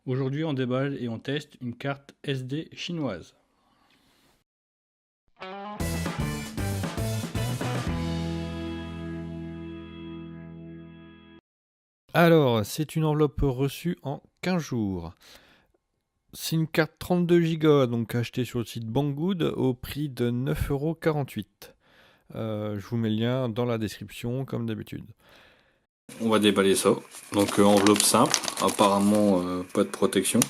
Aujourd'hui, on déballe et on teste une carte SD chinoise. Alors, c'est une enveloppe reçue en 15 jours. C'est une carte 32 Go, donc achetée sur le site Banggood au prix de 9,48 €. Je vous mets le lien dans la description, comme d'habitude. On va déballer ça. Donc enveloppe simple, apparemment pas de protection.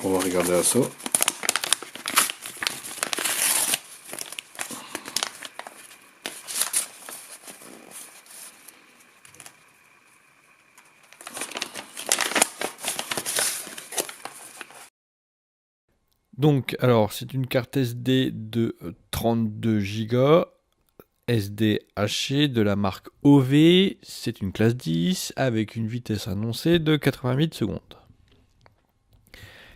On va regarder ça. Donc, alors, c'est une carte SD de 32 Go, SD haché de la marque OV. C'est une classe 10 avec une vitesse annoncée de 88 secondes.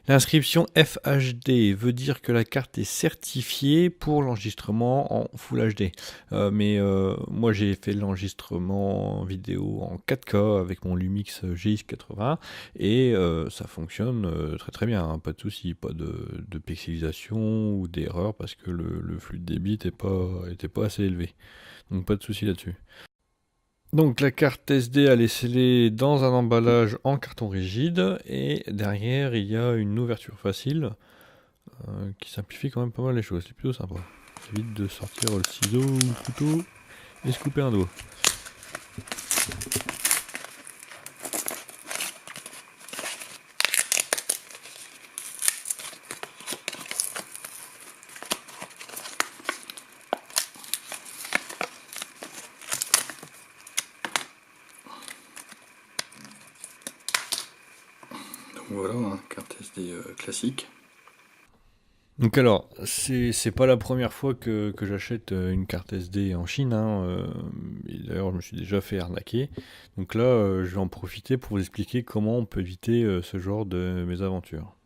L'inscription FHD veut dire que la carte est certifiée pour l'enregistrement en Full HD. Moi j'ai fait l'enregistrement vidéo en 4K avec mon Lumix GX80 et ça fonctionne très très bien, hein, pas de souci, pas de pixelisation ou d'erreur parce que le flux de débit était pas assez élevé. Donc pas de souci là-dessus. Donc la carte SD, elle est scellée dans un emballage en carton rigide et derrière il y a une ouverture facile qui simplifie quand même pas mal les choses. C'est plutôt sympa. Ça évite de sortir le ciseau ou le couteau et se couper un doigt. Donc voilà, hein, carte SD classique. Donc alors, c'est pas la première fois que j'achète une carte SD en Chine, hein, et d'ailleurs je me suis déjà fait arnaquer. Donc là, je vais en profiter pour vous expliquer comment on peut éviter ce genre de mésaventures.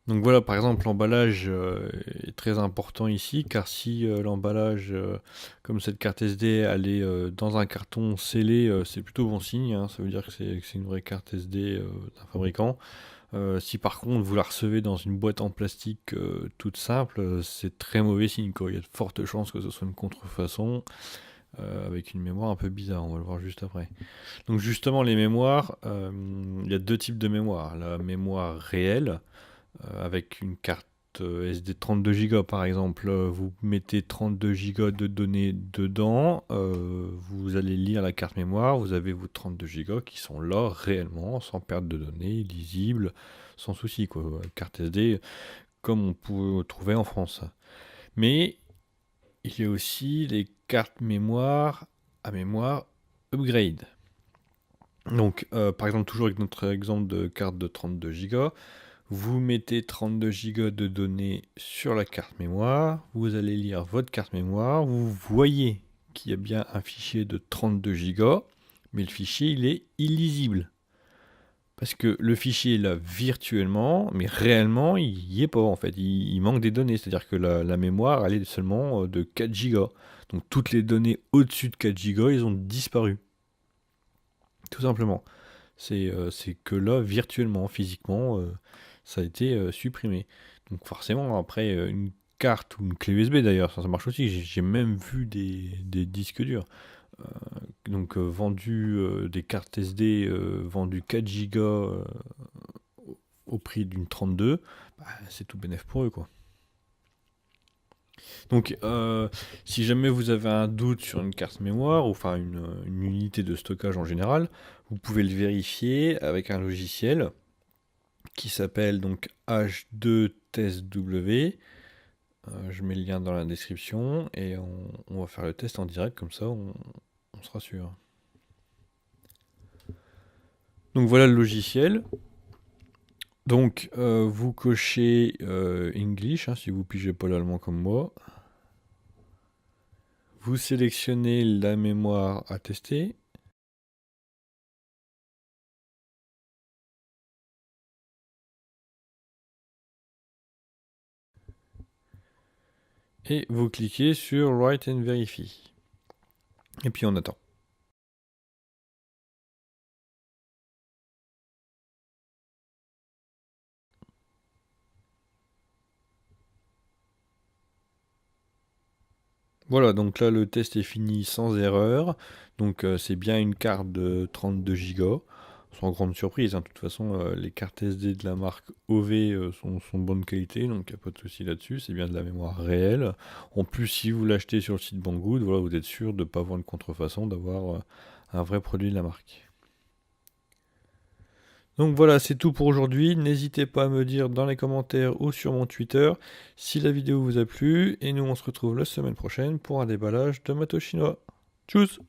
Donc voilà, par exemple, l'emballage est très important ici, car si l'emballage, comme cette carte SD, elle est dans un carton scellé, c'est plutôt bon signe, hein, ça veut dire que c'est une vraie carte SD d'un fabricant. Si par contre vous la recevez dans une boîte en plastique toute simple, c'est très mauvais signe, quoi. Il y a de fortes chances que ce soit une contrefaçon avec une mémoire un peu bizarre, on va le voir juste après. Donc justement, les mémoires, il y a deux types de mémoire. La mémoire réelle, avec une carte SD 32 Go par exemple, vous mettez 32 Go de données dedans, vous allez lire la carte mémoire, vous avez vos 32 Go qui sont là réellement, sans perte de données, lisibles, sans souci, quoi. Carte SD comme on peut trouver en France. Mais il y a aussi les cartes mémoire à mémoire upgrade. Donc, par exemple, toujours avec notre exemple de carte de 32 Go, vous mettez 32 Go de données sur la carte mémoire, vous allez lire votre carte mémoire, vous voyez qu'il y a bien un fichier de 32 Go, mais le fichier il est illisible. Parce que le fichier est là virtuellement, mais réellement il n'y est pas en fait, il manque des données, c'est-à-dire que la mémoire elle est seulement de 4 Go. Donc toutes les données au-dessus de 4 Go, ils ont disparu. Tout simplement. C'est que là, virtuellement, physiquement, ça a été supprimé. Donc forcément, après, une carte ou une clé USB d'ailleurs, ça marche aussi. J'ai même vu des disques durs. Euh, donc vendu des cartes SD vendues 4 Go au prix d'une 32, bah, c'est tout bénef pour eux, quoi. Donc, si jamais vous avez un doute sur une carte mémoire, ou enfin une unité de stockage en général, vous pouvez le vérifier avec un logiciel qui s'appelle donc H2TestW. Je mets le lien dans la description et on va faire le test en direct, comme ça on sera sûr. Donc voilà le logiciel. Donc vous cochez English, hein, si vous pigez pas l'allemand comme moi. Vous sélectionnez la mémoire à tester. Et vous cliquez sur Write and Verify. Et puis on attend. Voilà, donc là le test est fini sans erreur. Donc c'est bien une carte de 32 Go. Sans grande surprise, hein. De toute façon, les cartes SD de la marque OV sont de bonne qualité, donc il n'y a pas de souci là-dessus. C'est bien de la mémoire réelle. En plus, si vous l'achetez sur le site Banggood, voilà, vous êtes sûr de ne pas avoir une contrefaçon, d'avoir un vrai produit de la marque. Donc voilà, c'est tout pour aujourd'hui. N'hésitez pas à me dire dans les commentaires ou sur mon Twitter si la vidéo vous a plu. Et nous, on se retrouve la semaine prochaine pour un déballage de matos chinois. Tchuss!